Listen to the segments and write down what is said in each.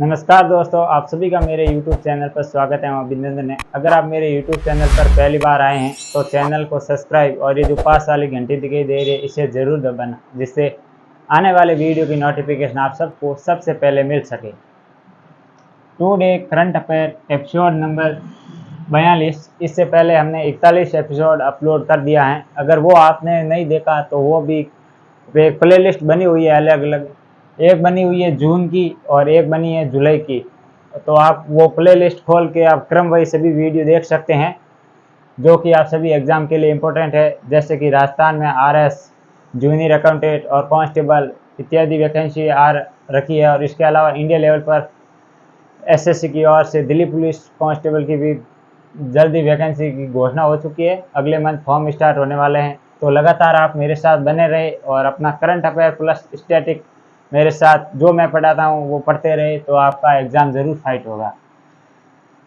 नमस्कार दोस्तों, आप सभी का मेरे YouTube चैनल पर स्वागत है। मैं अभिनंदन है। अगर आप मेरे YouTube चैनल पर पहली बार आए हैं तो चैनल को सब्सक्राइब और ये जो पास वाली घंटी दिखाई दे रही है इसे ज़रूर दबाना, जिससे आने वाले वीडियो की नोटिफिकेशन आप सबको सबसे पहले मिल सके। Today current affair episode number 42। इससे पहले हमने 41 एपिसोड अपलोड कर दिया है। अगर वो आपने नहीं देखा तो वो भी एक प्लेलिस्ट बनी हुई है अलग अलग। एक बनी हुई है जून की और एक बनी है जुलाई की। तो आप वो प्लेलिस्ट खोल के आप क्रम वाइज सभी वीडियो देख सकते हैं जो कि आप सभी एग्ज़ाम के लिए इम्पोर्टेंट है। जैसे कि राजस्थान में आरएस, जूनियर अकाउंटेंट और कांस्टेबल इत्यादि वैकेंसी आ रखी है। और इसके अलावा इंडिया लेवल पर एसएससी की ओर से दिल्ली पुलिस कांस्टेबल की भी जल्दी वैकेंसी की घोषणा हो चुकी है। अगले मंथ फॉर्म स्टार्ट होने वाले हैं। तो लगातार आप मेरे साथ बने रहे और अपना करंट अफेयर प्लस स्टैटिक मेरे साथ जो मैं पढ़ाता हूँ वो पढ़ते रहे, तो आपका एग्ज़ाम ज़रूर फाइट होगा।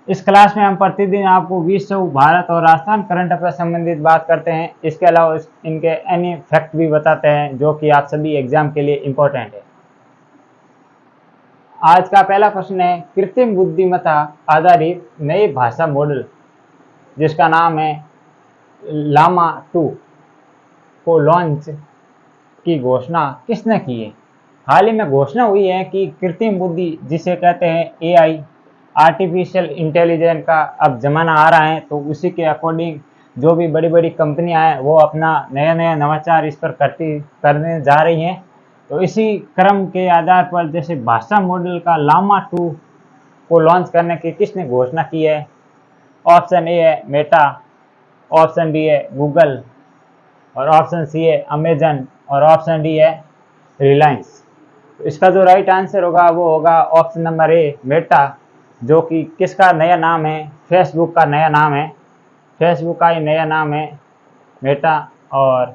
इस क्लास में हम प्रतिदिन आपको विश्व, भारत और राजस्थान करंट अफेयर संबंधित बात करते हैं। इसके अलावा इनके एनी फैक्ट भी बताते हैं जो कि आप सभी एग्ज़ाम के लिए इम्पोर्टेंट है। आज का पहला प्रश्न है, कृत्रिम बुद्धिमत्ता आधारित नई भाषा मॉडल जिसका नाम है लामा 2 को लॉन्च की घोषणा किसने की है? हाल ही में घोषणा हुई है कि कृत्रिम बुद्धि जिसे कहते हैं एआई, आर्टिफिशियल इंटेलिजेंस का अब ज़माना आ रहा है। तो उसी के अकॉर्डिंग जो भी बड़ी बड़ी कंपनियां हैं वो अपना नया नया नवाचार इस पर करने जा रही हैं। तो इसी क्रम के आधार पर जैसे भाषा मॉडल का लामा 2 को लॉन्च करने की किसने घोषणा की है? ऑप्शन ए है मेटा, ऑप्शन बी है गूगल और ऑप्शन सी है अमेजन और ऑप्शन डी है रिलायंस। तो इसका जो राइट आंसर होगा वो होगा ऑप्शन नंबर ए मेटा, जो कि किसका नया नाम है? फेसबुक का नया नाम है। फेसबुक का ही नया नाम है मेटा। और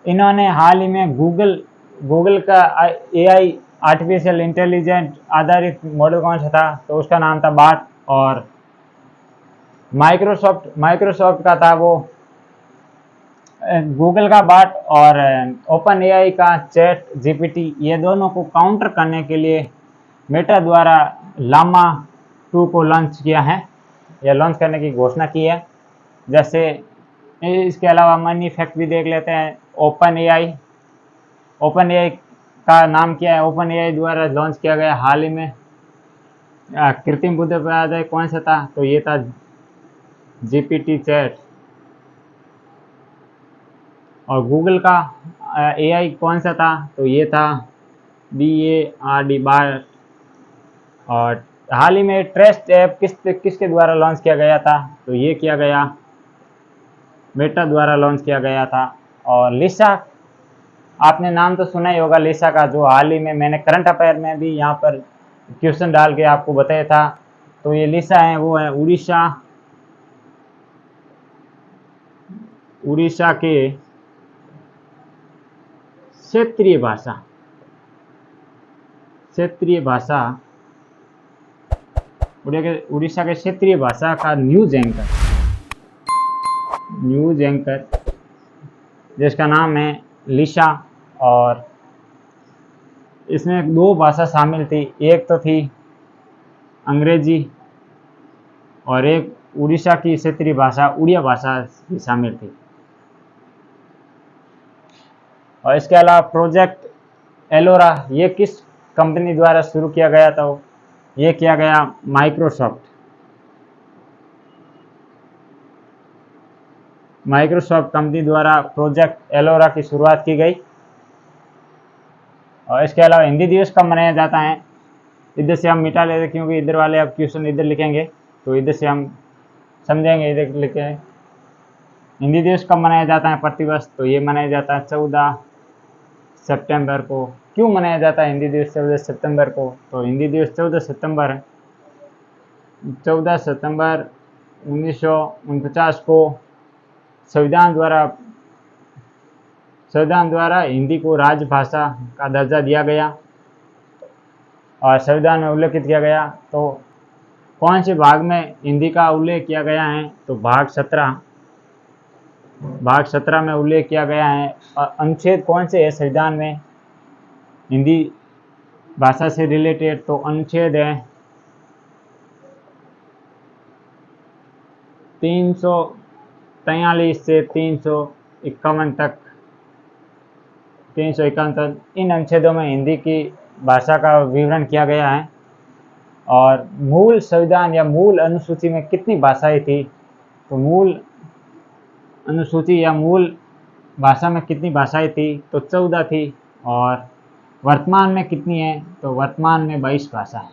इन्होंने हाल ही में गूगल का एआई आर्टिफिशियल इंटेलिजेंट आधारित मॉडल कौन सा था? तो उसका नाम था बार्ट। और माइक्रोसॉफ्ट का था वो गूगल का बार्ट। और ओपन एआई का चैट जीपीटी। ये दोनों को काउंटर करने के लिए मेटा द्वारा लामा 2 को लॉन्च किया है या लॉन्च करने की घोषणा की है। जैसे इसके अलावा मनी फैक्ट भी देख लेते हैं। ओपन एआई का नाम क्या है? ओपन एआई द्वारा लॉन्च किया गया हाल ही में कृत्रिम बुद्धिमत्ता कौन सा था? तो ये था जीपीटी चैट। और गूगल का एआई कौन सा था? तो ये था बार्ट। और हाल ही में ट्रस्ट ऐप किसके द्वारा लॉन्च किया गया था? तो ये किया गया मेटा द्वारा लॉन्च किया गया था। और लिसा, आपने नाम तो सुना ही होगा लिसा का, जो हाल ही में मैंने करंट अफेयर में भी यहाँ पर क्वेश्चन डाल के आपको बताया था। तो ये लिसा है, वो है उड़ीसा के क्षेत्रीय भाषा उड़ीसा के क्षेत्रीय भाषा का न्यूज एंकर जिसका नाम है लिसा। और इसमें 2 भाषा शामिल थी। एक तो थी अंग्रेजी और एक उड़ीसा की क्षेत्रीय भाषा उड़िया भाषा भी शामिल थी। और इसके अलावा प्रोजेक्ट एलोरा ये किस कंपनी द्वारा शुरू किया गया था? ये किया गया माइक्रोसॉफ्ट कंपनी द्वारा प्रोजेक्ट एलोरा की शुरुआत की गई। और इसके अलावा हिंदी दिवस कब मनाया जाता है? इधर से हम मिटा लेते क्योंकि इधर वाले अब क्वेश्चन इधर लिखेंगे तो इधर से हम समझेंगे। इधर लिखे हिंदी दिवस कब मनाया जाता है प्रतिवर्ष? तो ये मनाया जाता है 14 सितंबर को। क्यों मनाया जाता है हिंदी दिवस 14 सितंबर को? तो हिंदी दिवस 14 सितंबर 1949 को संविधान द्वारा हिंदी को राजभाषा का दर्जा दिया गया और संविधान में उल्लेखित किया गया। तो कौन से भाग में हिंदी का उल्लेख किया गया है? तो भाग 17 में उल्लेख किया गया है। और अनुच्छेद कौन से है संविधान में हिंदी भाषा से रिलेटेड तो अनुच्छेद है 343 से 351 तक, 351 तक। इन अनुच्छेदों में हिंदी की भाषा का विवरण किया गया है। और मूल संविधान या मूल अनुसूची में कितनी भाषाएं थी, तो मूल अनुसूची या मूल भाषा में कितनी भाषाएं थी, तो 14 थी। और वर्तमान में कितनी है, तो वर्तमान में 22 भाषा है।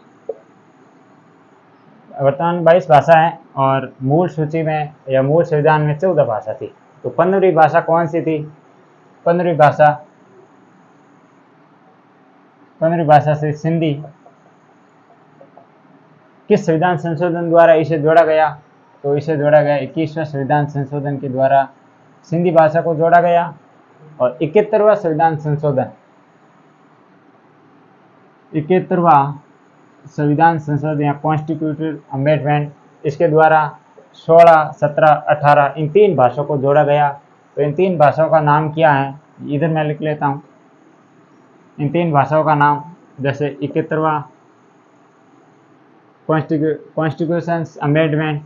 वर्तमान में 22 भाषा है और मूल सूची में या मूल संविधान में 14 भाषा थी। तो 15वीं भाषा कौन सी थी? 15वीं भाषा से सिंधी। किस संविधान संशोधन द्वारा इसे जोड़ा गया, तो इसे जोड़ा गया 21वें संविधान संशोधन के द्वारा सिंधी भाषा को जोड़ा गया। और 71वां संविधान संशोधन, 71वां संविधान संशोधन या कॉन्स्टिट्यूटिव अमेंडमेंट, इसके द्वारा 16, 17, 18 इन 3 भाषाओं को जोड़ा गया। तो इन 3 भाषाओं का नाम क्या है, इधर मैं लिख लेता हूँ। इन 3 भाषाओं का नाम, जैसे 71वां कॉन्स्टिट्यूशन अमेंडमेंट,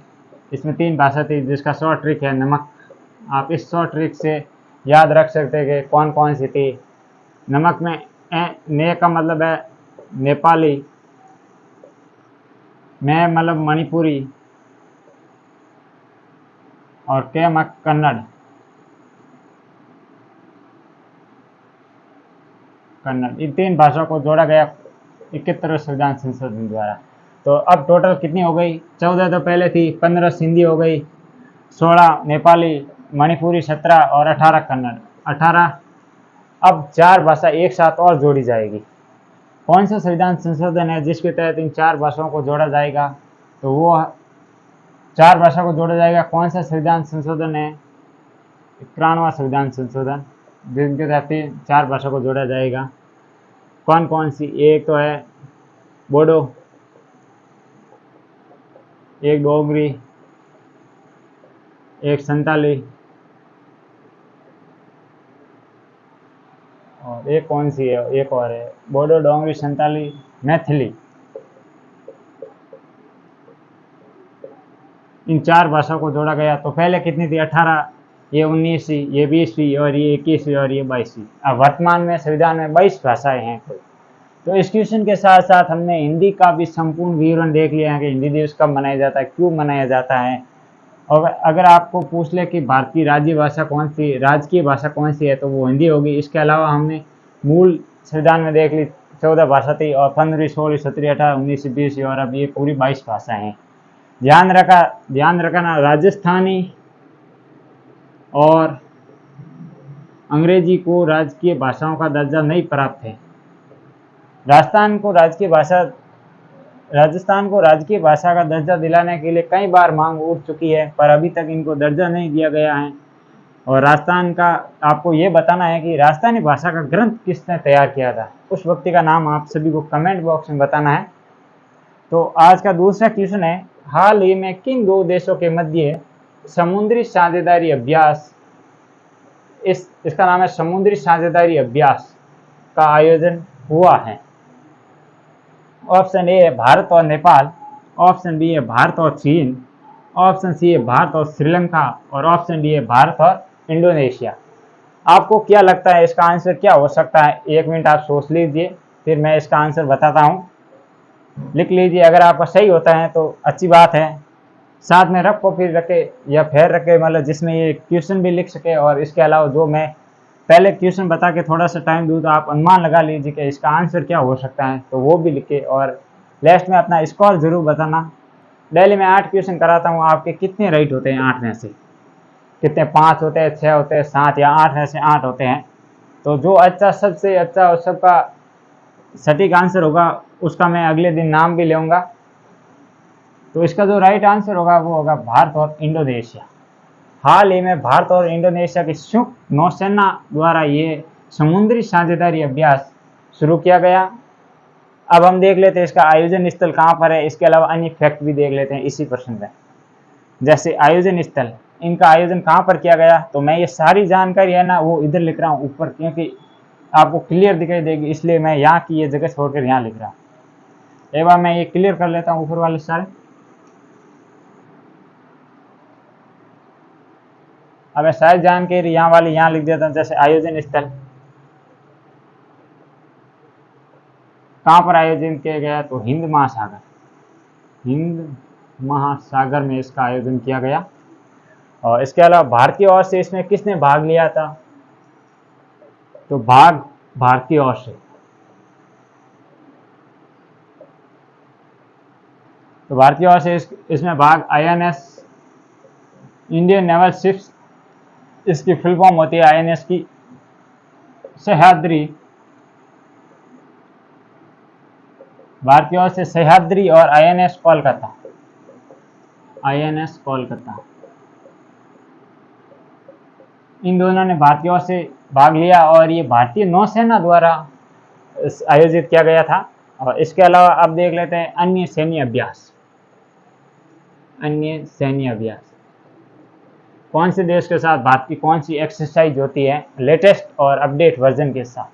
इसमें 3 भाषा थी, जिसका शॉर्ट ट्रिक है नमक। आप इस शॉर्ट ट्रिक से याद रख सकते हैं कि कौन कौन सी थी। नमक में ने का मतलब है नेपाली, मैं मतलब मणिपुरी, और के मक कन्नड़। इन 3 भाषाओं को जोड़ा गया 71वें संविधान संशोधन द्वारा। तो अब टोटल कितनी हो गई? 14 तो पहले थी, 15 सिंधी हो गई, 16 नेपाली, मणिपुरी 17 और 18 कन्नड़ 18। अब 4 भाषा एक साथ और जोड़ी जाएगी। कौन सा संविधान संशोधन है जिसके तहत इन 4 भाषाओं को जोड़ा जाएगा, तो वो 4 भाषा को जोड़ा जाएगा। कौन सा संविधान संशोधन है? 91वां संविधान संशोधन, जिनके तहत 4 भाषा को जोड़ा जाएगा। कौन कौन सी? एक तो है बोडो, एक डोगरी, एक संताली, और एक कौन सी है? एक और है बोडो, डोगरी, संताली, मैथिली। इन 4 भाषाओं को जोड़ा गया। तो पहले कितनी थी? 18, ये 19वीं, ये 20वीं, और ये 21वीं, और ये 22वीं। अब वर्तमान में संविधान में 22 भाषाएं हैं। तो इस क्वेश्चन के साथ साथ हमने हिंदी का भी संपूर्ण विवरण देख लिया है कि हिंदी दिवस कब मनाया जाता है, क्यों मनाया जाता है। और अगर आपको पूछ ले कि भारतीय राज्य भाषा कौन सी, राजकीय भाषा कौन सी है, तो वो हिंदी होगी। इसके अलावा हमने मूल संविधान में देख ली 14 भाषा थी, और 15वीं, 16वीं, 17वीं, 18, 19वीं, 20वीं, और अब ये पूरी 22 भाषाएं हैं। ध्यान रखना, राजस्थानी और अंग्रेजी को राजकीय भाषाओं का दर्जा नहीं प्राप्त है। राजस्थान को राजकीय भाषा का दर्जा दिलाने के लिए कई बार मांग उठ चुकी है, पर अभी तक इनको दर्जा नहीं दिया गया है। और राजस्थान का आपको ये बताना है कि राजस्थानी भाषा का ग्रंथ किसने तैयार किया था, उस व्यक्ति का नाम आप सभी को कमेंट बॉक्स में बताना है। तो आज का दूसरा क्वेश्चन है, हाल ही में किन 2 देशों के मध्य समुद्री साझेदारी अभ्यास, इसका नाम है समुद्री साझेदारी अभ्यास, का आयोजन हुआ है? ऑप्शन ए है भारत और नेपाल, ऑप्शन बी है भारत और चीन, ऑप्शन सी है भारत और श्रीलंका, और ऑप्शन डी है भारत और इंडोनेशिया। आपको क्या लगता है इसका आंसर क्या हो सकता है? 1 मिनट आप सोच लीजिए, फिर मैं इसका आंसर बताता हूँ। लिख लीजिए, अगर आपका सही होता है तो अच्छी बात है। साथ में रफ कॉपी रखे या फेर रखे, मतलब जिसमें ये क्वेश्चन भी लिख सके। और इसके अलावा जो मैं पहले क्वेश्चन बता के थोड़ा सा टाइम दूँ, तो आप अनुमान लगा लीजिए कि इसका आंसर क्या हो सकता है, तो वो भी लिखे। और लास्ट में अपना स्कोर जरूर बताना। डेली में 8 क्वेश्चन कराता हूँ, आपके कितने राइट होते हैं 8 में से? कितने? 5 होते हैं, 6 होते हैं, 7 या 8 में से 8 होते हैं। तो जो अच्छा, सबसे अच्छा और सबका सटीक आंसर होगा, उसका मैं अगले दिन नाम भी लूँगा। तो इसका जो राइट आंसर होगा वो होगा भारत और इंडोनेशिया। हाल ही में भारत और इंडोनेशिया की संयुक्त नौसेना द्वारा ये समुद्री साझेदारी अभ्यास शुरू किया गया। अब हम देख लेते हैं इसका आयोजन स्थल कहाँ पर है। इसके अलावा अन्य फैक्ट भी देख लेते हैं इसी प्रश्न में। जैसे आयोजन स्थल, इनका आयोजन कहाँ पर किया गया, तो मैं ये सारी जानकारी है ना वो इधर लिख रहा हूँ ऊपर, क्योंकि आपको क्लियर दिखाई देगी, इसलिए मैं यहाँ की ये जगह छोड़कर यहाँ लिख रहा हूँ। एक बार मैं ये क्लियर कर लेता हूँ ऊपर वाले सारे। अब मैं सारी जानकारी यहाँ वाली यहाँ लिख देता हूँ। जैसे आयोजन स्थल कहाँ पर आयोजन किया गया, तो हिंद महासागर, हिंद महासागर में इसका आयोजन किया गया। और इसके अलावा भारतीय ओर से इसमें किसने भाग लिया था, तो भाग भारतीय ओर से, तो भारतीय ओर से इसमें भाग INS इंडियन नेवल शिप्स, इसकी फुल फॉर्म होती है INS की सह्याद्री, भारतीय ओर से सह्याद्री, और INS कोलकाता, INS कोलकाता, इन दोनों ने भारतीय ओर से भाग लिया और ये भारतीय नौसेना द्वारा आयोजित किया गया था। और इसके अलावा अब देख लेते हैं अन्य सैन्य अभ्यास। अन्य सैन्य अभ्यास कौन से देश के साथ भारत की कौन सी एक्सरसाइज होती है लेटेस्ट और अपडेट वर्जन के साथ,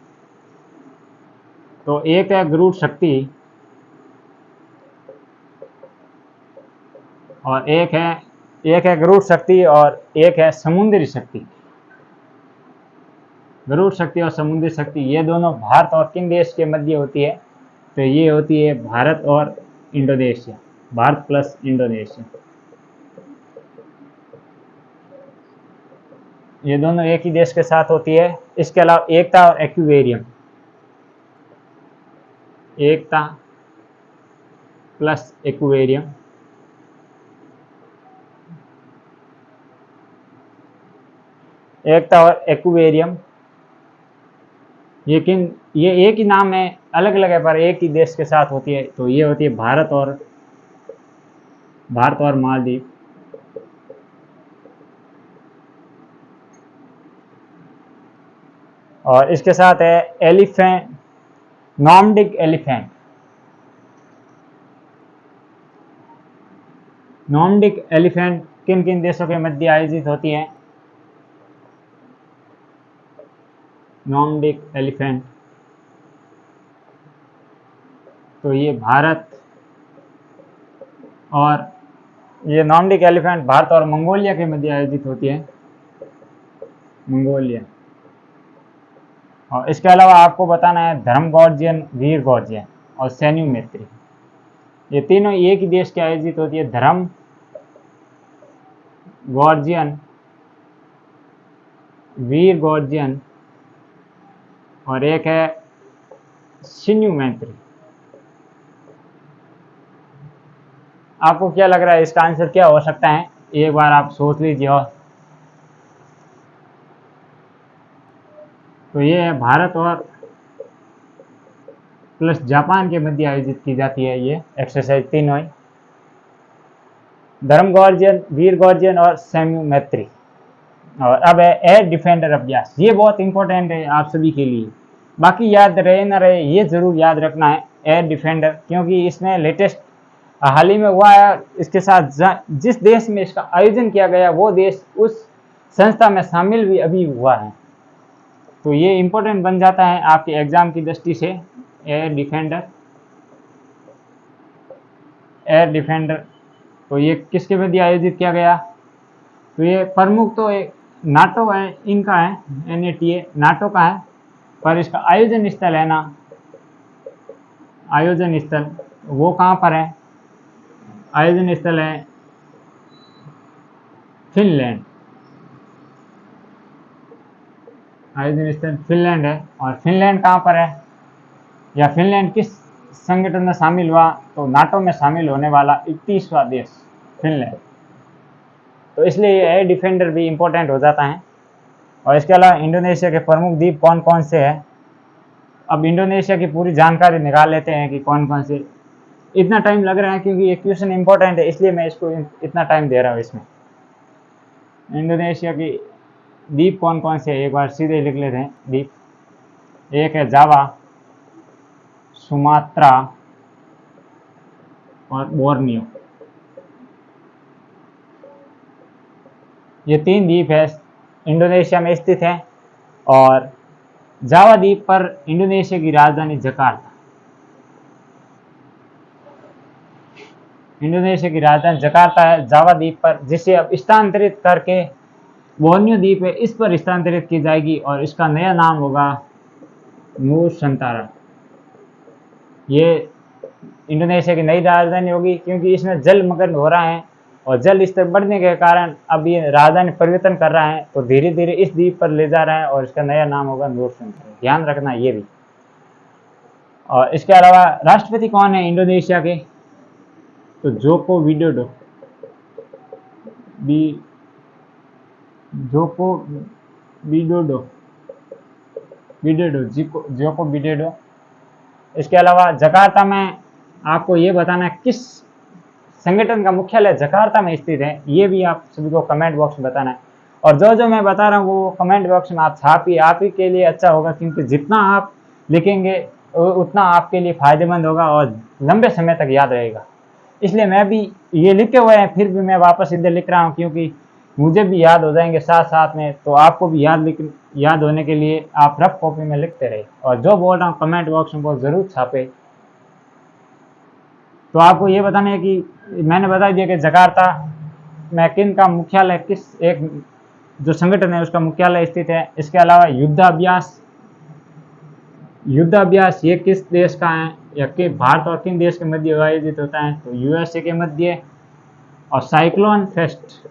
तो एक है गरुड़ शक्ति और एक है गरुड़ शक्ति और एक है समुद्री शक्ति। गरुड़ शक्ति और समुद्री शक्ति ये दोनों भारत और किन देश के मध्य होती है, तो ये होती है भारत और इंडोनेशिया, भारत प्लस इंडोनेशिया, ये दोनों एक ही देश के साथ होती है। इसके अलावा एकता और एक्वेरियम, एकता प्लस एक्वेरियम, एकता और एक्वेरियम ये एक ही नाम है, अलग अलग है पर एक ही देश के साथ होती है, तो ये होती है भारत और मालदीव। और इसके साथ है elephant, Nordic elephant, Nordic elephant किन किन देशों के मध्य आयोजित होती है, नॉर्डिक एलिफेंट, तो ये भारत और ये नॉर्डिक एलिफेंट भारत और मंगोलिया के मध्य आयोजित होती है, मंगोलिया। और इसके अलावा आपको बताना है धर्म गॉर्जियन, वीर गॉर्जियन और सैन्यू मैत्री, ये तीनों एक ही देश की आयोजित होती है, धर्म गॉर्जियन, वीर गॉर्जियन और एक है सैन्यू मैत्री। आपको क्या लग रहा है इसका आंसर क्या हो सकता है, एक बार आप सोच लीजिए। और तो ये है भारत और प्लस जापान के मध्य आयोजित की जाती है ये एक्सरसाइज तीनों ही, धर्म गॉर्जियन, वीर गॉर्जियन और सैन्यू मैत्री। और अब है एयर डिफेंडर अभ्यास, ये बहुत इंपॉर्टेंट है आप सभी के लिए, बाकी याद रहे ना रहे ये जरूर याद रखना है एयर डिफेंडर, क्योंकि इसमें लेटेस्ट हाल ही में हुआ है। इसके साथ जिस देश में इसका आयोजन किया गया वो देश उस संस्था में शामिल भी अभी हुआ है, तो ये इंपॉर्टेंट बन जाता है आपके एग्जाम की दृष्टि से। एयर डिफेंडर तो ये किसके मध्य आयोजित किया गया, तो ये प्रमुख तो एक नाटो है, इनका है NATA नाटो का है, पर इसका आयोजन स्थल है ना, आयोजन स्थल वो कहाँ पर है, आयोजन स्थल है फिनलैंड, आयोजन स्थल फिनलैंड है। और फिनलैंड कहाँ पर है या फिनलैंड किस संगठन में शामिल हुआ, तो नाटो में शामिल होने वाला 31वां देश फिनलैंड, तो इसलिए ये एयर डिफेंडर भी इंपॉर्टेंट हो जाता है। और इसके अलावा इंडोनेशिया के प्रमुख द्वीप कौन कौन से हैं, अब इंडोनेशिया की पूरी जानकारी निकाल लेते हैं कि कौन कौन से। इतना टाइम लग रहा है क्योंकि ये क्वेश्चन इंपॉर्टेंट है, इसलिए मैं इसको इतना टाइम दे रहा हूँ इसमें। इंडोनेशिया की द्वीप कौन कौन से है एक बार सीधे लिख लेते हैं द्वीप, एक है जावा, सुमात्रा और बोर्नियो, ये 3 द्वीप है इंडोनेशिया में स्थित हैं। और जावा द्वीप पर इंडोनेशिया की राजधानी जकार्ता। इंडोनेशिया की राजधानी जकार्ता है जावा द्वीप पर, जिसे अब स्थानांतरित करके बोर्नियो द्वीप है इस पर स्थानांतरित की जाएगी और इसका नया नाम होगा नूसंतारा। ये इंडोनेशिया की नई राजधानी होगी, क्योंकि इसमें जलमग्न हो रहा है और जल स्तर बढ़ने के कारण अब ये राजधानी परिवर्तन कर रहा है, तो धीरे धीरे इस द्वीप पर ले जा रहा है और इसका नया नाम होगा नूसंतारा। ध्यान रखना ये भी। और इसके अलावा राष्ट्रपति कौन है इंडोनेशिया के? तो Joko Widodo. Joko Widodo Joko Widodo. इसके अलावा जकार्ता में आपको ये बताना है किस संगठन का मुख्यालय जकार्ता में स्थित है, ये भी आप सभी को कमेंट बॉक्स में बताना है। और जो जो मैं बता रहा हूँ वो कमेंट बॉक्स में आप छापिए, आप ही के लिए अच्छा होगा, क्योंकि जितना आप लिखेंगे उतना आपके लिए फायदेमंद होगा और लंबे समय तक याद रहेगा। इसलिए मैं भी ये लिखे हुए हैं, फिर भी मैं वापस इधर लिख रहा हूँ, क्योंकि मुझे भी याद हो जाएंगे साथ साथ में, तो आपको भी याद होने के लिए आप रफ कॉपी में लिखते रहे और जो बोल रहा हूँ कमेंट बॉक्स में वो ज़रूर छापे। तो आपको ये बताना है कि मैंने बता दिया कि जकार्ता में किन का मुख्यालय, किस एक जो संगठन है उसका मुख्यालय स्थित है। इसके अलावा युद्धाभ्यास ये किस देश का है या कि भारत और किन देश के मध्य आयोजित होता है? तो यूएसए के मध्य। और साइक्लोन फेस्ट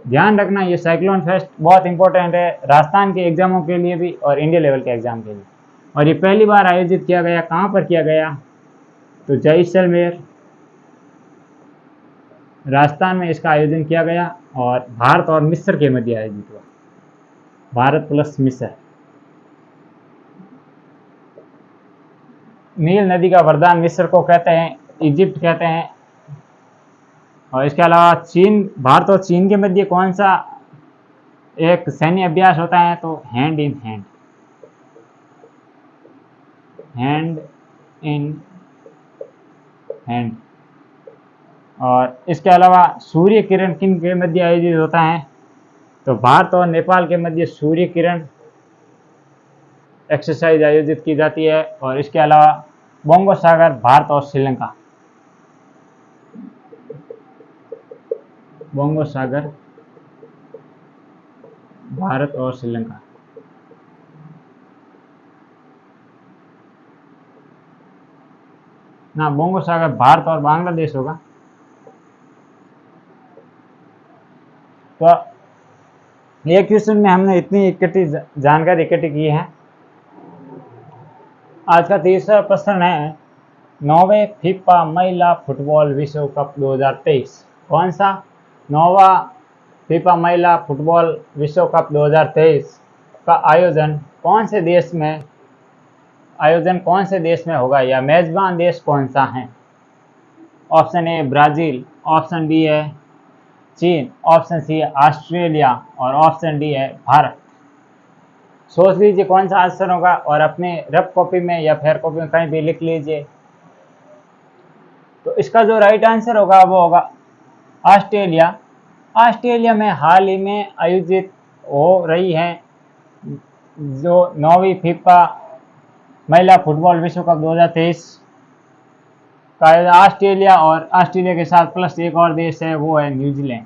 ध्यान रखना, ये साइक्लोन फेस्ट बहुत इंपॉर्टेंट है राजस्थान के एग्जामों के लिए भी और इंडिया लेवल के एग्जाम के लिए। और ये पहली बार आयोजित किया गया, कहाँ पर किया गया? तो जैसलमेर राजस्थान में इसका आयोजन किया गया और भारत और मिस्र के मध्य आयोजित हुआ, भारत प्लस मिस्र। नील नदी का वरदान मिस्र को कहते हैं, इजिप्ट कहते हैं। और इसके अलावा भारत और चीन के मध्य कौन सा एक सैन्य अभ्यास होता है? तो हैंड इन हैंड। और इसके अलावा सूर्य किरण किन के मध्य आयोजित होता है? तो भारत और नेपाल के मध्य सूर्य किरण एक्सरसाइज आयोजित की जाती है। और इसके अलावा बोंगो सागर भारत और श्रीलंका, बोंगो सागर भारत और श्रीलंका। ना, बोंगो सागर भारत और बांग्लादेश होगा। तो ये क्वेश्चन में हमने इतनी जानकारी इकट्ठी की है। आज का तीसरा प्रश्न है, 9वें फीफा महिला फुटबॉल विश्व कप 2023 कौन सा? 9वां फीफा महिला फुटबॉल विश्व कप 2023 का आयोजन कौन से देश में होगा या मेजबान देश कौन सा है? Option A Brazil, option B है चीन, ऑप्शन सी है ऑस्ट्रेलिया और ऑप्शन डी है भारत। सोच लीजिए कौन सा आंसर होगा और अपने रफ कॉपी में या फेयर कॉपी में कहीं भी लिख लीजिए। तो इसका जो राइट आंसर होगा वो होगा ऑस्ट्रेलिया। ऑस्ट्रेलिया में हाल ही में आयोजित हो रही है जो 9वीं फीफा महिला फुटबॉल विश्व कप 2023 का आयोजन ऑस्ट्रेलिया और ऑस्ट्रेलिया के साथ प्लस एक और देश है, वो है न्यूजीलैंड।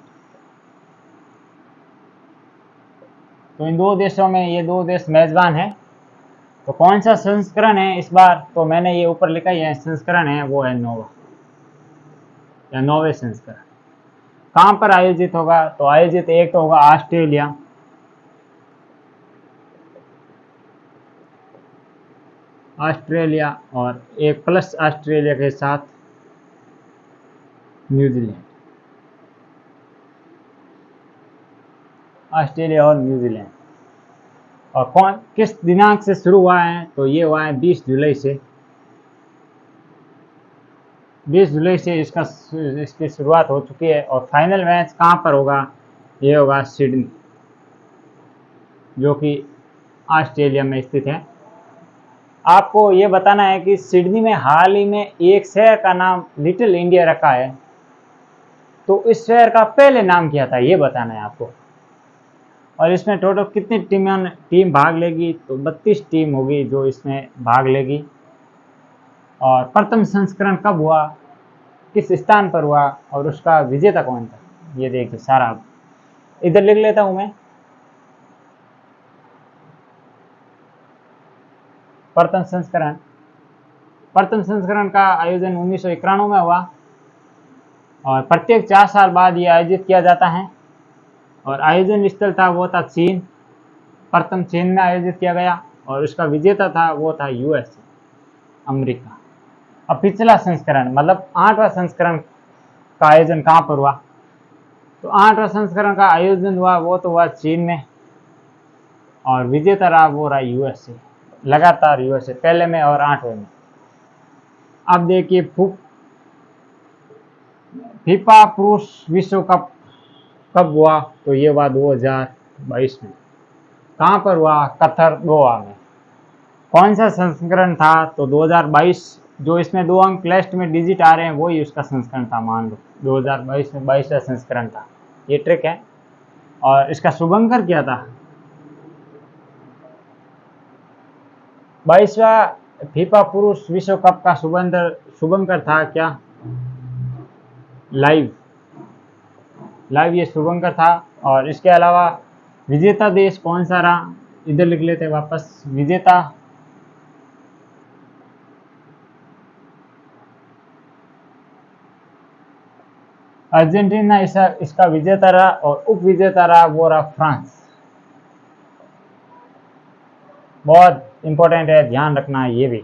तो इन दो देशों में ये दो देश मेजबान है। तो कौन सा संस्करण है इस बार? तो मैंने ये ऊपर लिखा है संस्करण है वो है 9वां या 9वें संस्करण। कहाँ पर आयोजित होगा? तो आयोजित एक तो होगा ऑस्ट्रेलिया और एक प्लस ऑस्ट्रेलिया के साथ न्यूजीलैंड। ऑस्ट्रेलिया और न्यूजीलैंड। और किस दिनांक से शुरू हुआ है? तो ये हुआ है 20 जुलाई से। 20 जुलाई से इसकी शुरुआत हो चुकी है। और फाइनल मैच कहाँ पर होगा? ये होगा सिडनी, जो कि ऑस्ट्रेलिया में स्थित है। आपको ये बताना है कि सिडनी में हाल ही में एक शहर का नाम लिटिल इंडिया रखा है, तो इस शहर का पहले नाम क्या था ये बताना है आपको। और इसमें टोटल कितनी टीम भाग लेगी, तो 32 टीम होगी जो इसमें भाग लेगी। और प्रथम संस्करण कब हुआ, किस स्थान पर हुआ और उसका विजेता कौन था, ये देखिए सारा इधर लिख लेता हूं मैं। प्रथम संस्करण का आयोजन 1991 में हुआ और प्रत्येक 4 साल बाद ये आयोजित किया जाता है। और आयोजन स्थल था वो था चीन, प्रथम चीन में आयोजित किया गया और उसका विजेता था वो था यूएस, अमेरिका। अब पिछला संस्करण मतलब 8वां संस्करण का आयोजन कहाँ पर हुआ, तो 8वां संस्करण का आयोजन हुआ वो तो हुआ चीन में और विजेता रहा वो रहा यूएसए, लगातार यूएसए पहले में और 8वें में। अब देखिए फीफा पुरुष विश्व कप कब हुआ, तो ये हुआ 2022 में। कहाँ पर हुआ, कतर गोवा में। कौन सा संस्करण था, तो 2022, जो इसमें 2 अंक लास्ट में डिजिट आ रहे हैं वही उसका संस्करण था, मान लो 2022 में 22वां संस्करण था, ये ट्रिक है। और इसका शुभंकर क्या था, 22वां फीफा पुरुष विश्व कप का शुभंकर था क्या, लाइव ये शुभंकर था। और इसके अलावा विजेता देश कौन सा रहा, इधर लिख लेते हैं वापस, विजेता अर्जेंटीना इसका विजेता रहा और उप विजेता रहा वो रहा फ्रांस। बहुत इंपॉर्टेंट है, ध्यान रखना है ये भी।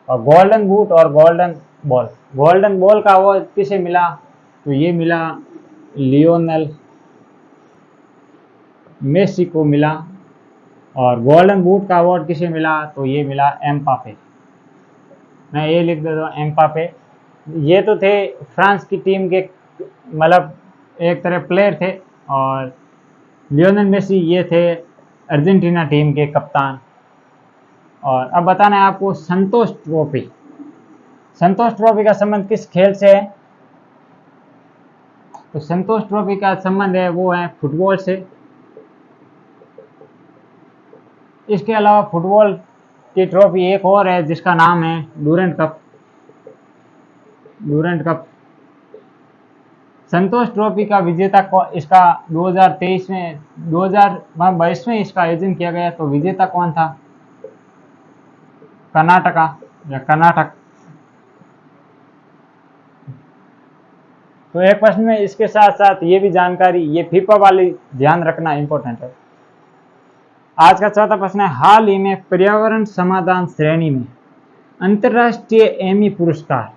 और गोल्डन बूट और गोल्डन बॉल का अवार्ड किसे मिला, तो ये मिला लियोनेल मेसी को मिला। और गोल्डन बूट का अवार्ड किसे मिला, तो ये मिला एम्बापे। मैं ये लिख देता हूँ एम्बापे। ये तो थे फ्रांस की टीम के मतलब एक तरह प्लेयर थे और लियोनेल मेसी ये थे अर्जेंटीना टीम के कप्तान। और अब बताना है आपको संतोष ट्रॉफी का संबंध किस खेल से है, तो संतोष ट्रॉफी का संबंध है वो है फुटबॉल से। इसके अलावा फुटबॉल की ट्रॉफी एक और है जिसका नाम है डूरेंट कप। संतोष ट्रॉफी का विजेता को इसका 2022 में इसका आयोजन किया गया, तो विजेता कौन था, कर्नाटक। तो एक प्रश्न में इसके साथ साथ ये भी जानकारी, ये फीफा वाली ध्यान रखना इंपॉर्टेंट है। आज का चौथा प्रश्न है, हाल ही में पर्यावरण समाधान श्रेणी में अंतर्राष्ट्रीय एमी पुरस्कार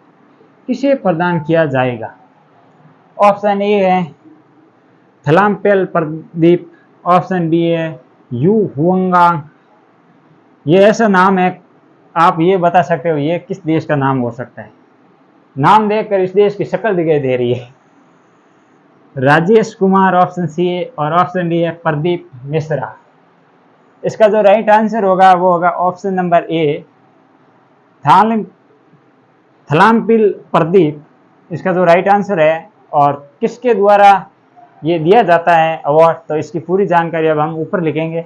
किसे प्रदान किया जाएगा। ऑप्शन ए है थलामपेल प्रदीप, ऑप्शन बी है यू हुआंगांग। ये ऐसा नाम है, आप ये बता सकते हो ये किस देश का नाम हो सकता है, नाम देखकर इस देश की शक्ल दिखाई दे रही है। राजेश कुमार ऑप्शन सी है और ऑप्शन डी है प्रदीप मिश्रा। इसका जो राइट आंसर होगा वो होगा ऑप्शन नंबर ए थलामपिल प्रदीप, इसका जो राइट आंसर है। और किसके द्वारा ये दिया जाता है अवार्ड, तो इसकी पूरी जानकारी अब हम ऊपर लिखेंगे।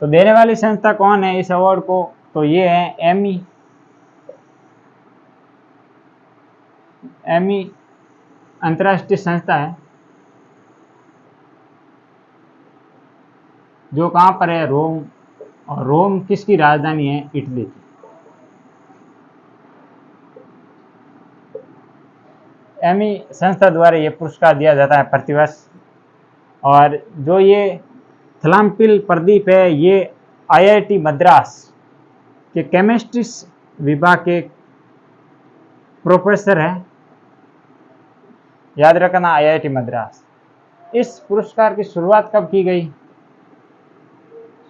तो देने वाली संस्था कौन है इस अवार्ड को, तो ये है एमी अंतर्राष्ट्रीय संस्था है जो कहाँ पर है, रोम। और रोम किसकी राजधानी है, इटली की। एमी संस्था द्वारा ये पुरस्कार दिया जाता है प्रतिवर्ष। और जो ये थलामपिल प्रदीप है ये आईआईटी मद्रास के केमिस्ट्री विभाग के प्रोफेसर है, याद रखना आईआईटी मद्रास। इस पुरस्कार की शुरुआत कब की गई,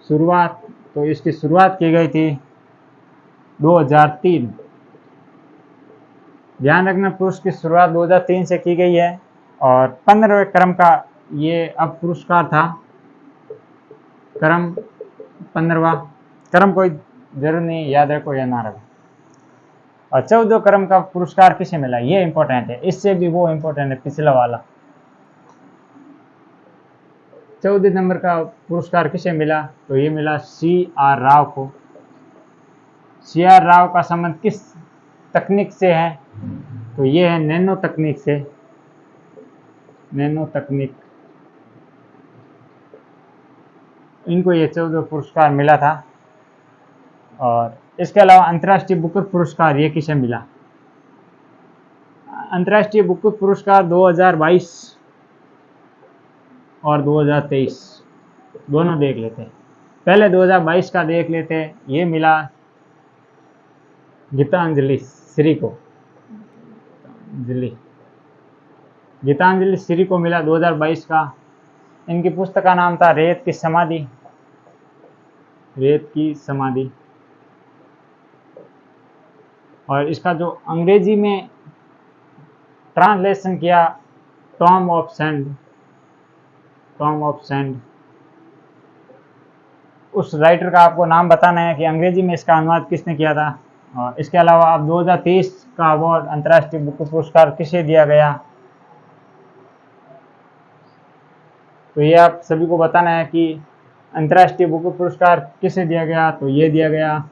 तो इसकी शुरुआत की गई थी 2003। ध्यान रखना पुरस्कार की शुरुआत 2003 से की गई है। और 15वें क्रम का ये अब पुरस्कार था, क्रम 15वां। क्रम कोई जरूर नहीं, याद रखो या ना रखो। और 14 क्रम का पुरस्कार किसे मिला, ये इंपॉर्टेंट है, इससे भी वो इंपॉर्टेंट है पिछला वाला। 14 नंबर का पुरस्कार किसे मिला, तो ये मिला CR राव को। CR राव का संबंध किस तकनीक से है, तो ये है नैनो तकनीक से, नैनो तकनीक। इनको ये 14 पुरस्कार मिला था। और इसके अलावा अंतर्राष्ट्रीय बुकर पुरस्कार ये किसे मिला, अंतर्राष्ट्रीय बुकर पुरस्कार 2022 और 2023 दोनों देख लेते हैं। पहले 2022 का देख लेते हैं। ये मिला गीतांजलि श्री को, गीतांजलि श्री को मिला 2022 का। इनकी पुस्तक का नाम था रेत की समाधि, रेत की समाधि। और इसका जो अंग्रेजी में ट्रांसलेशन किया, Tom of sand, Tom of sand. उस राइटर का आपको नाम बताना है कि अंग्रेजी में इसका अनुवाद किसने किया था। और इसके अलावा आप 2023 का अवार्ड अंतर्राष्ट्रीय बुक पुरस्कार किसे दिया गया, तो ये आप सभी को बताना है कि अंतर्राष्ट्रीय बुक पुरस्कार किसे दिया गया। तो ये दिया गया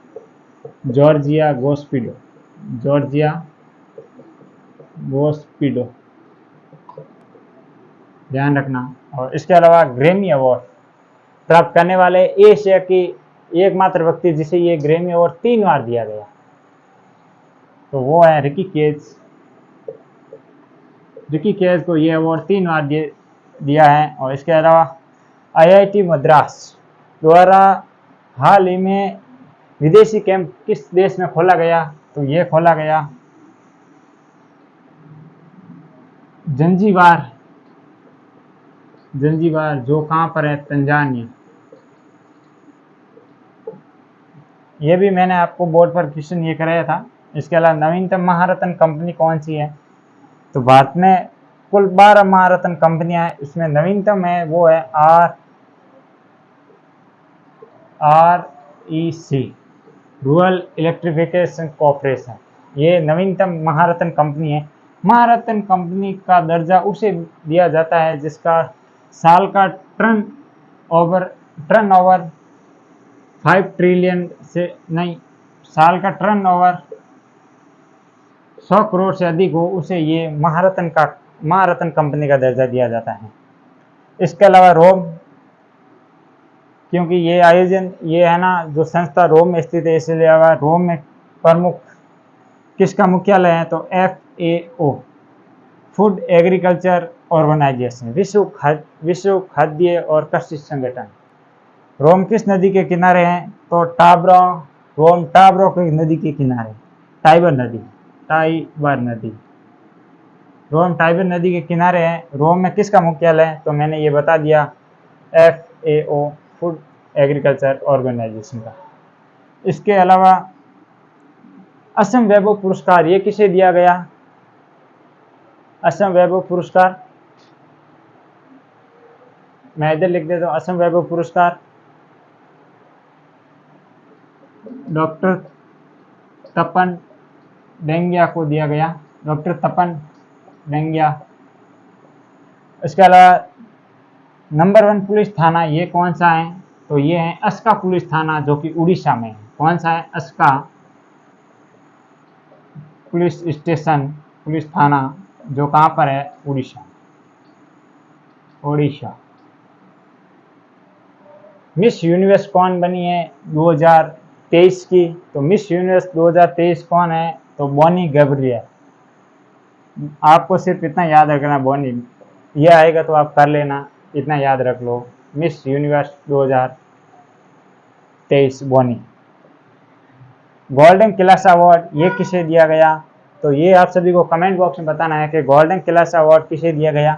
जॉर्जिया गोस्पिडो, जॉर्जिया गोस्पिडो, ध्यान रखना। और इसके अलावा ग्रैमी अवार्ड प्राप्त करने वाले एशिया की एकमात्र व्यक्ति जिसे ये ग्रैमी अवार्ड 3 बार दिया गया, तो वो है रिकी केज। रिकी केज को ये अवार्ड 3 बार दिया है। और इसके अलावा IIT मद्रास द्वारा हाल ही में विदेशी कैंप किस देश में खोला गया, तो ये खोला गया जंजीबार, जंजीबार जो कहाँ पर है, तंजानिया। ये भी मैंने आपको बोर्ड पर क्वेश्चन ये कराया था। इसके अलावा नवीनतम महारत्न कंपनी कौन सी है, तो भारत में कुल 12 महारत्न कंपनियां हैं, इसमें नवीनतम है वो है REC, रूरल इलेक्ट्रिफिकेशन कॉर्पोरेशन। ये नवीनतम महारत्न कंपनी है। महारत्न कंपनी का दर्जा उसे दिया जाता है जिसका साल का टर्नओवर 5 ट्रिलियन से नहीं, साल का टर्नओवर 100 करोड़ से अधिक हो, उसे ये महारत्न कंपनी का दर्जा दिया जाता है। इसके अलावा रोम, क्योंकि ये आयोजन ये है ना जो संस्था रोम में स्थित है, इसलिए रोम में प्रमुख किसका मुख्यालय है, तो FAO, फूड एग्रीकल्चर ऑर्गेनाइजेशन, विश्व खाद्य और कृषि संगठन। रोम किस नदी के किनारे हैं, तो रोम टाब्रो की नदी के किनारे, टाइबर नदी, रोम टाइबर नदी के किनारे है। रोम में किसका मुख्यालय है, तो मैंने ये बता दिया FAO, फूड एग्रीकल्चर ऑर्गेनाइजेशन का। इसके अलावा असम वैभव पुरस्कार ये किसे दिया गया, असम वैभव पुरस्कार मैं इधर लिख देता हूँ। असम वैभव पुरस्कार डॉक्टर तपन डेंगिया को दिया गया, डॉक्टर तपन डेंगिया। इसके अलावा नंबर 1 पुलिस थाना ये कौन सा है, तो ये है अस्का पुलिस थाना जो कि उड़ीसा में है। कौन सा है, अस्का पुलिस स्टेशन, पुलिस थाना जो कहाँ पर है, उड़ीसा। मिस यूनिवर्स कौन बनी है 2023 की, तो मिस यूनिवर्स 2023 कौन है, तो बॉनी गैब्रियल। आपको सिर्फ इतना याद रखना, बॉनी ये आएगा तो आप कर लेना, इतना याद रख लो, Miss Universe 2023 Bonnie. Golden class award ये किसे दिया गया, तो ये आप सभी को कमेंट बॉक्स में बताना है कि गोल्डन क्लास अवार्ड किसे दिया गया।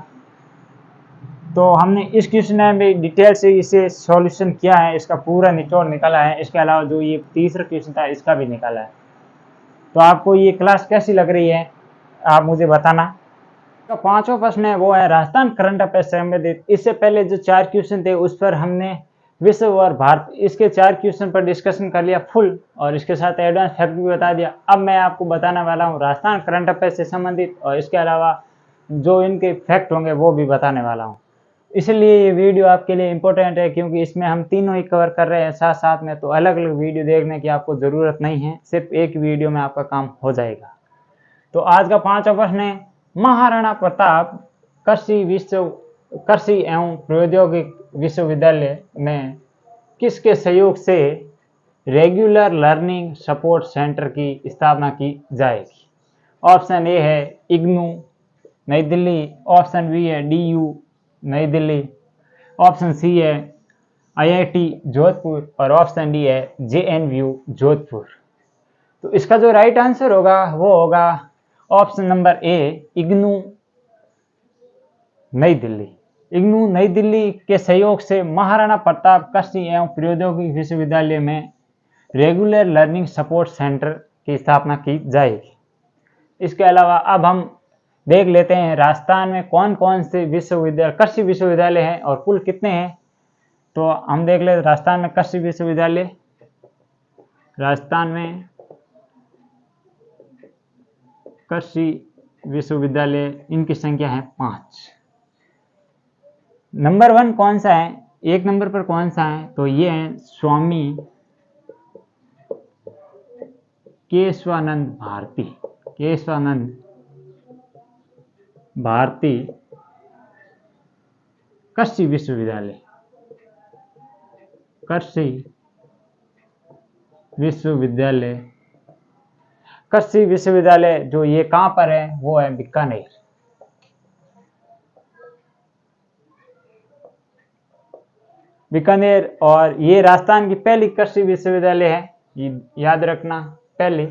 तो हमने इस क्वेश्चन में डिटेल से इसे सॉल्यूशन किया है, इसका पूरा निचोड़ निकाला है। इसके अलावा जो ये तीसरा क्वेश्चन था इसका भी निकाला है। तो आपको ये क्लास कैसी लग रही है आप मुझे बताना। तो 5वां प्रश्न है वो है राजस्थान करंट अफेयर से संबंधित। इससे पहले जो 4 क्वेश्चन थे उस पर हमने विश्व और भारत, इसके 4 क्वेश्चन पर डिस्कशन कर लिया फुल, और इसके साथ एडवांस फैक्ट भी बता दिया। अब मैं आपको बताने वाला हूँ राजस्थान करंट अफेयर से संबंधित, और इसके अलावा जो इनके फैक्ट होंगे वो भी बताने वाला हूँ। इसलिए ये वीडियो आपके लिए इम्पोर्टेंट है, क्योंकि इसमें हम तीनों ही कवर कर रहे हैं साथ साथ में, तो अलग अलग वीडियो देखने की आपको ज़रूरत नहीं है, सिर्फ एक वीडियो में आपका काम हो जाएगा। तो आज का 5वां प्रश्न है, महाराणा प्रताप कृषि एवं प्रौद्योगिक विश्वविद्यालय में किसके सहयोग से रेगुलर लर्निंग सपोर्ट सेंटर की स्थापना की जाएगी? ऑप्शन ए है इग्नू नई दिल्ली, ऑप्शन बी है DU नई दिल्ली, ऑप्शन सी है IIT जोधपुर, और ऑप्शन डी है JNU जोधपुर। तो इसका जो राइट आंसर होगा वो होगा ऑप्शन नंबर ए इग्नू नई दिल्ली। इग्नू नई दिल्ली के सहयोग से महाराणा प्रताप कृषि एवं प्रौद्योगिक विश्वविद्यालय में रेगुलर लर्निंग सपोर्ट सेंटर की स्थापना की जाएगी। इसके अलावा अब हम देख लेते हैं राजस्थान में कौन कौन से विश्वविद्यालय कृषि विश्वविद्यालय हैं और कुल कितने हैं। तो हम देख लेते राजस्थान में कृषि विश्वविद्यालय, राजस्थान में कृषि विश्वविद्यालय इनकी संख्या है 5। नंबर 1 कौन सा है, 1 नंबर पर कौन सा है, तो ये है स्वामी केशवानंद भारती, केशवानंद भारती कृषि विश्वविद्यालय, कृषि विश्वविद्यालय, कृषि विश्वविद्यालय जो ये कहाँ पर है वो है बीकानेर। बीकानेर, और ये राजस्थान की पहली कृषि विश्वविद्यालय है, याद रखना, पहली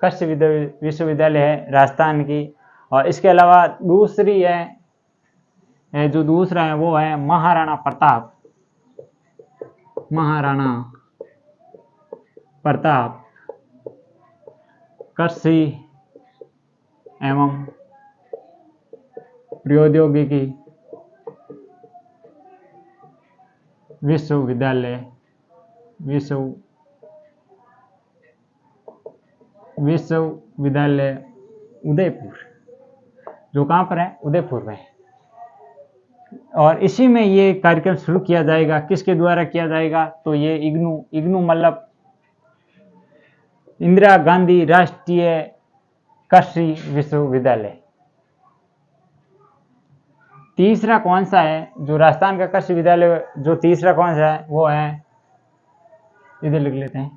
कृषि विश्वविद्यालय है राजस्थान की। और इसके अलावा दूसरी है जो दूसरा है वो है महाराणा प्रताप, महाराणा प्रताप कृषि एवं प्रौद्योगिकी विश्वविद्यालय, विश्वविद्यालय उदयपुर, जो कहाँ पर है, उदयपुर में। और इसी में ये कार्यक्रम शुरू किया जाएगा, किसके द्वारा किया जाएगा, तो ये इग्नू मतलब इंदिरा गांधी राष्ट्रीय कृषि विश्वविद्यालय। तीसरा कौन सा है जो राजस्थान का कृषि विद्यालय, जो तीसरा कौन सा है वो है, इधर लिख लेते हैं,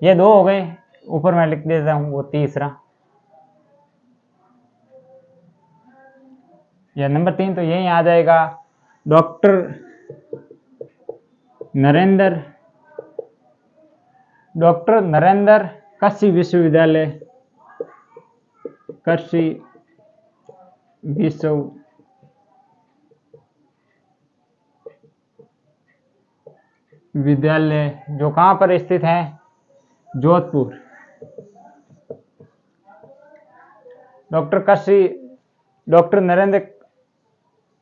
ये 2 हो गए, ऊपर मैं लिख देता हूं वो तीसरा, या नंबर 3 तो यही आ जाएगा, डॉक्टर नरेंद्र कृषि विश्वविद्यालय, कृषि विश्वविद्यालय जो कहाँ पर स्थित है, जोधपुर। डॉक्टर नरेंद्र,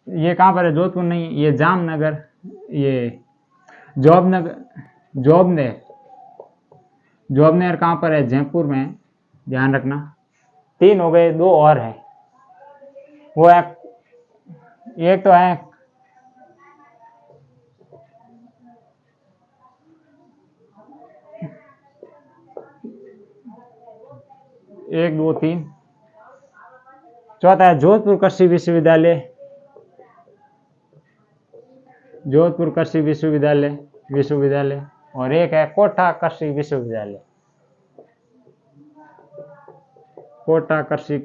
ये कहाँ पर है, जोधपुर नहीं, ये जामनगर, ये जॉबनेर कहाँ पर है, जयपुर में, ध्यान रखना। 3 हो गए, 2 और हैं, वो है, एक तो है 1 2 3, चौथा है जोधपुर कृषि विश्वविद्यालय, जोधपुर कृषि विश्वविद्यालय, और एक है कोटा कृषि विश्वविद्यालय, कोटा कृषि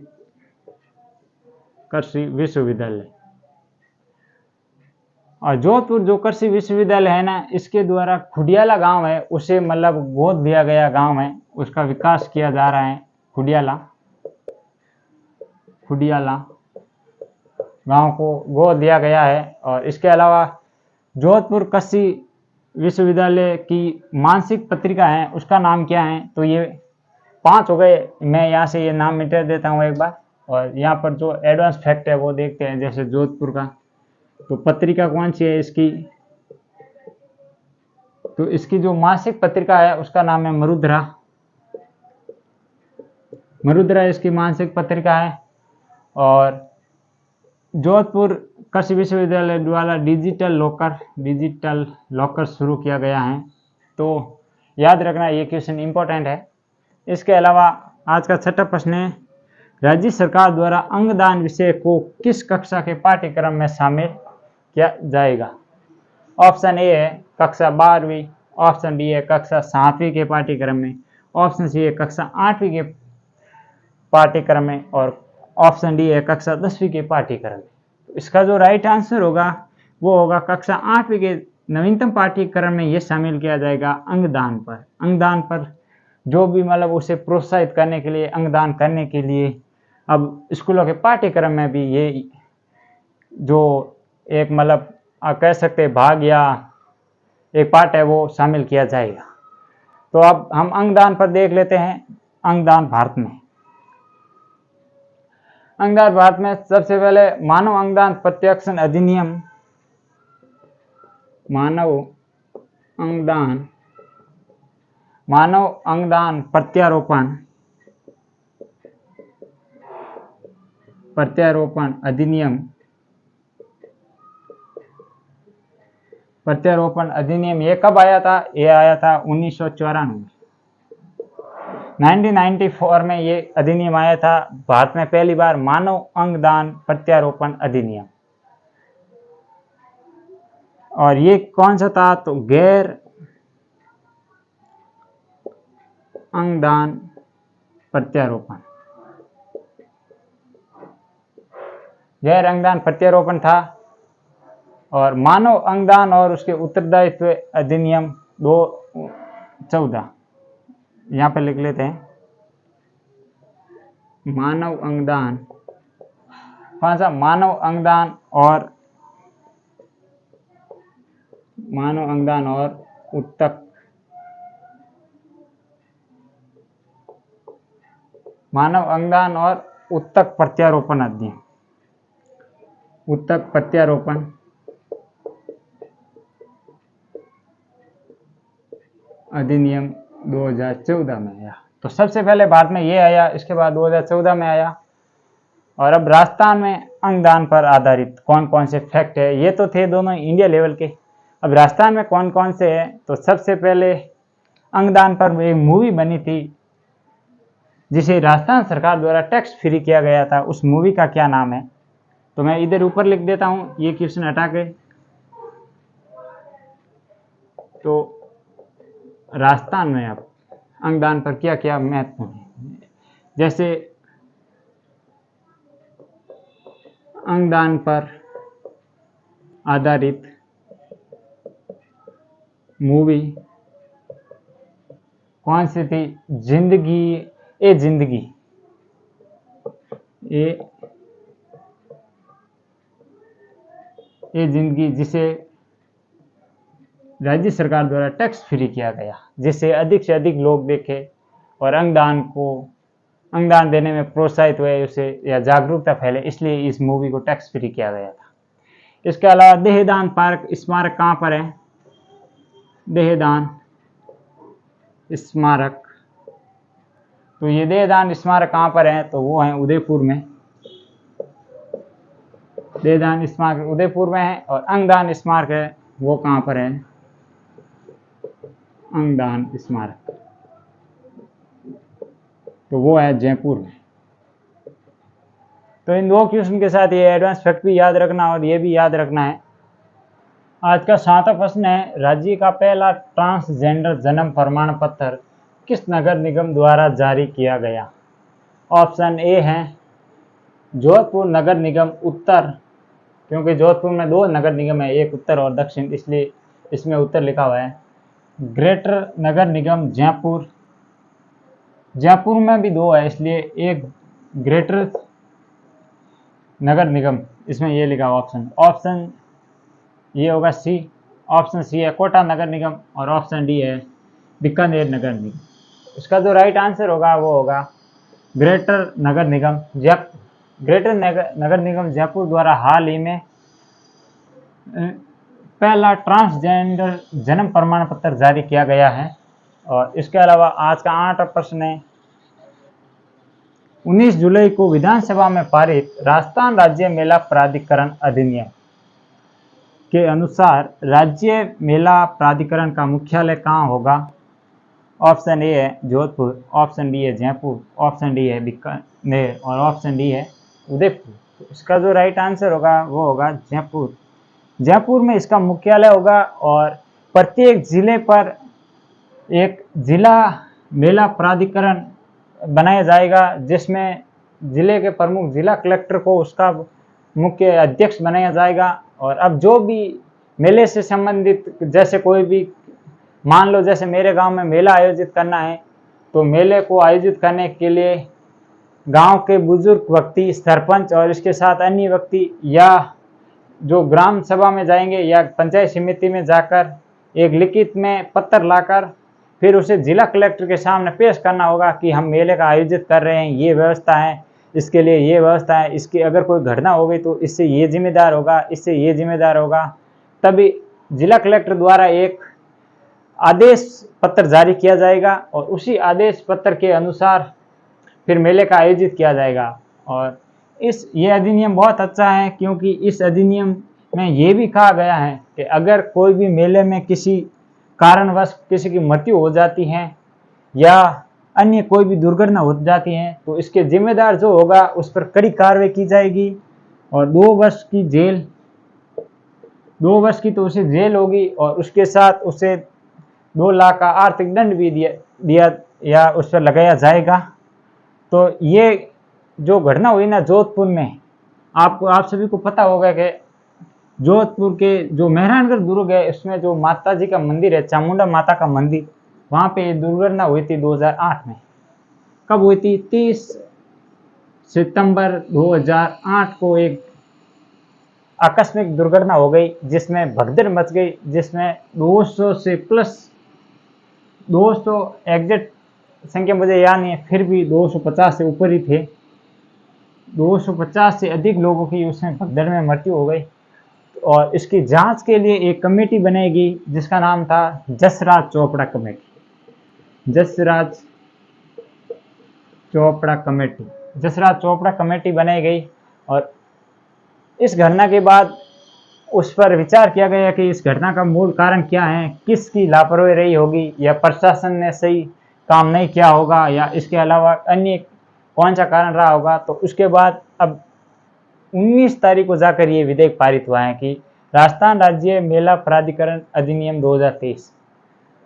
विश्वविद्यालय। और जोधपुर जो कृषि विश्वविद्यालय है ना, इसके द्वारा खुडियाला गांव है, उसे मतलब गोद दिया गया गांव है, उसका विकास किया जा रहा है। खुडियाला गांव को गोद दिया गया है। और इसके अलावा जोधपुर कृषि विश्वविद्यालय की मासिक पत्रिका है, उसका नाम क्या है, तो ये 5 हो गए, मैं यहाँ से ये नाम मिटा देता हूँ एक बार। और यहाँ पर जो एडवांस फैक्ट है वो देखते हैं, जैसे जोधपुर का, तो पत्रिका कौन सी है इसकी, तो इसकी जो मासिक पत्रिका है उसका नाम है मरुद्रा। मरुद्रा इसकी मासिक पत्रिका है। और जोधपुर कृषि विश्वविद्यालय द्वारा डिजिटल लॉकर शुरू किया गया है। तो याद रखना, ये क्वेश्चन इंपॉर्टेंट है। इसके अलावा आज का छठा प्रश्न है, राज्य सरकार द्वारा अंगदान विषय को किस कक्षा के पाठ्यक्रम में शामिल किया जाएगा? ऑप्शन ए है कक्षा 12वीं, ऑप्शन बी है कक्षा 7वीं के पाठ्यक्रम में, ऑप्शन सी है कक्षा 8वीं के पाठ्यक्रम में, और ऑप्शन डी है कक्षा 10वीं के पाठ्यक्रम में। तो इसका जो राइट आंसर होगा वो होगा कक्षा 8वीं के नवीनतम पाठ्यक्रम में ये शामिल किया जाएगा अंगदान पर। अंगदान पर जो भी मतलब उसे प्रोत्साहित करने के लिए, अंगदान करने के लिए अब स्कूलों के पाठ्यक्रम में भी ये जो एक मतलब कह सकते हैं भाग या एक पार्ट है वो शामिल किया जाएगा। तो अब हम अंगदान पर देख लेते हैं। अंगदान भारत में, अंगदान भारत में सबसे पहले मानव अंगदान प्रत्यारोपण अधिनियम, मानव अंगदान प्रत्यारोपण अधिनियम ये कब आया था? ये आया था 1994 1994 में ये अधिनियम आया था भारत में पहली बार, मानव अंगदान प्रत्यारोपण अधिनियम। और ये कौन सा था? तो गैर अंगदान प्रत्यारोपण था। और मानव अंगदान और उसके उत्तरदायित्व अधिनियम 2014, यहाँ पे लिख लेते हैं मानव अंगदान, कौन सा? मानव अंगदान और उत्तक प्रत्यारोपण अधिनियम, उत्तक प्रत्यारोपण अधिनियम 2014 में आया। तो सबसे पहले भारत में ये आया, इसके बाद 2014 में आया। और अब राजस्थान में अंगदान पर आधारित कौन कौन से फैक्ट है? ये तो थे दोनों इंडिया लेवल के, अब राजस्थान में कौन कौन से हैं? तो सबसे पहले अंगदान पर एक मूवी बनी थी जिसे राजस्थान सरकार द्वारा टैक्स फ्री किया गया था। उस मूवी का क्या नाम है? तो मैं इधर ऊपर लिख देता हूँ ये क्वेश्चन हटा के। तो राजस्थान में अब अंगदान पर क्या क्या महत्वपूर्ण है, जैसे अंगदान पर आधारित मूवी कौन सी थी? जिंदगी ए जिंदगी, जिसे राज्य सरकार द्वारा टैक्स फ्री किया गया, जिससे अधिक से अधिक लोग देखे और अंगदान देने में प्रोत्साहित हुए, उसे या जागरूकता फैले, इसलिए इस मूवी को टैक्स फ्री किया गया था। इसके अलावा देहदान पार्क स्मारक कहाँ पर है? देहदान स्मारक, तो ये देहदान स्मारक कहाँ पर है? तो वो है उदयपुर में। देहदान स्मारक उदयपुर में है। और अंगदान स्मारक है वो कहाँ पर है? अंगदान स्मारक, तो वो है जयपुर में। तो इन दो क्वेश्चन के साथ ये एडवांस फैक्ट भी याद रखना और ये भी याद रखना है। आज का 7वां प्रश्न है, राज्य का पहला ट्रांसजेंडर जन्म प्रमाण पत्र किस नगर निगम द्वारा जारी किया गया? ऑप्शन ए है जोधपुर नगर निगम उत्तर, क्योंकि जोधपुर में 2 नगर निगम है, एक उत्तर और दक्षिण, इसलिए इसमें उत्तर लिखा हुआ है। ग्रेटर नगर निगम जयपुर, जयपुर में भी 2 है इसलिए एक ग्रेटर नगर निगम, इसमें ये लिखा हुआ ऑप्शन ये होगा सी। ऑप्शन सी है कोटा नगर निगम और ऑप्शन डी है बीकानेर नगर निगम। इसका जो राइट आंसर होगा वो होगा ग्रेटर नगर निगम जयपुर द्वारा हाल ही में पहला ट्रांसजेंडर जन्म प्रमाण पत्र जारी किया गया है। और इसके अलावा आज का 8 प्रश्न है, 19 जुलाई को विधानसभा में पारित राजस्थान राज्य मेला प्राधिकरण अधिनियम के अनुसार राज्य मेला प्राधिकरण का मुख्यालय कहाँ होगा? ऑप्शन ए है जोधपुर, ऑप्शन बी है जयपुर, ऑप्शन डी है बीकानेर और ऑप्शन डी है उदयपुर। तो इसका जो राइट आंसर होगा वो होगा जयपुर। जयपुर में इसका मुख्यालय होगा और प्रत्येक जिले पर एक जिला मेला प्राधिकरण बनाया जाएगा, जिसमें जिले के प्रमुख जिला कलेक्टर को उसका मुख्य अध्यक्ष बनाया जाएगा। और अब जो भी मेले से संबंधित, जैसे कोई भी मान लो जैसे मेरे गांव में मेला आयोजित करना है, तो मेले को आयोजित करने के लिए गांव के बुजुर्ग व्यक्ति, सरपंच और इसके साथ अन्य व्यक्ति या जो ग्राम सभा में जाएंगे या पंचायत समिति में जाकर एक लिखित में पत्र लाकर फिर उसे जिला कलेक्टर के सामने पेश करना होगा कि हम मेले का आयोजित कर रहे हैं, ये व्यवस्था है, इसके लिए ये व्यवस्था है, इसकी अगर कोई घटना हो गई तो इससे ये जिम्मेदार होगा, इससे ये जिम्मेदार होगा। तभी जिला कलेक्टर द्वारा एक आदेश पत्र जारी किया जाएगा और उसी आदेश पत्र के अनुसार फिर मेले का आयोजित किया जाएगा। और ये अधिनियम बहुत अच्छा है, क्योंकि इस अधिनियम में ये भी कहा गया है कि अगर कोई भी मेले में किसी कारणवश किसी की मृत्यु हो जाती है या अन्य कोई भी दुर्घटना हो जाती है, तो इसके जिम्मेदार जो होगा उस पर कड़ी कार्रवाई की जाएगी और 2 वर्ष की जेल, 2 वर्ष की तो उसे जेल होगी और उसके साथ उसे 2 लाख का आर्थिक दंड भी दिया या उस पर लगाया जाएगा। तो ये जो घटना हुई ना जोधपुर में, आप सभी को पता होगा कि जोधपुर के जो मेहरानगढ़ दुर्ग है, इसमें जो माता जी का मंदिर है, चामुंडा माता का मंदिर, वहाँ पे ये दुर्घटना हुई थी 2008 में। कब हुई थी? 30 सितंबर 2008 को एक आकस्मिक दुर्घटना हो गई जिसमें भगदड़ मच गई, जिसमें 200 से प्लस 200 एग्जैक्ट संख्या मुझे याद नहीं है, फिर भी 250 से ऊपर ही थे। 250 से अधिक लोगों की उसमें भगदड़ में मृत्यु हो गई। और इसकी जांच के लिए एक कमेटी बनाई जिसका नाम था जसराज चोपड़ा कमेटी। जसराज चोपड़ा कमेटी बनाई गई और इस घटना के बाद उस पर विचार किया गया कि इस घटना का मूल कारण क्या है, किसकी लापरवाही रही होगी या प्रशासन ने सही काम नहीं किया होगा या इसके अलावा अन्य कौन सा कारण रहा होगा। तो उसके बाद अब 19 तारीख को जाकर ये विधेयक पारित हुआ है कि राजस्थान राज्य मेला प्राधिकरण अधिनियम 2023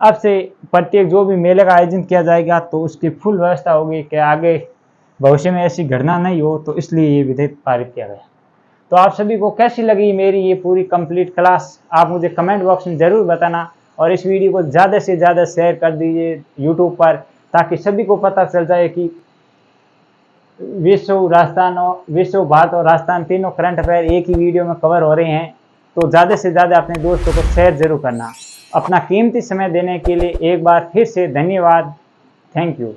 अब से प्रत्येक जो भी मेले का आयोजन किया जाएगा तो उसकी फुल व्यवस्था होगी कि आगे भविष्य में ऐसी घटना नहीं हो, तो इसलिए ये विधेयक पारित किया गया। तो आप सभी को कैसी लगी मेरी ये पूरी कंप्लीट क्लास, आप मुझे कमेंट बॉक्स में ज़रूर बताना और इस वीडियो को ज़्यादा से ज़्यादा शेयर कर दीजिए यूट्यूब पर, ताकि सभी को पता चल जाए कि विश्व, भारत और राजस्थान तीनों करंट अफेयर एक ही वीडियो में कवर हो रहे हैं। तो ज़्यादा से ज़्यादा अपने दोस्तों को शेयर जरूर करना। अपना कीमती समय देने के लिए एक बार फिर से धन्यवाद। Thank you.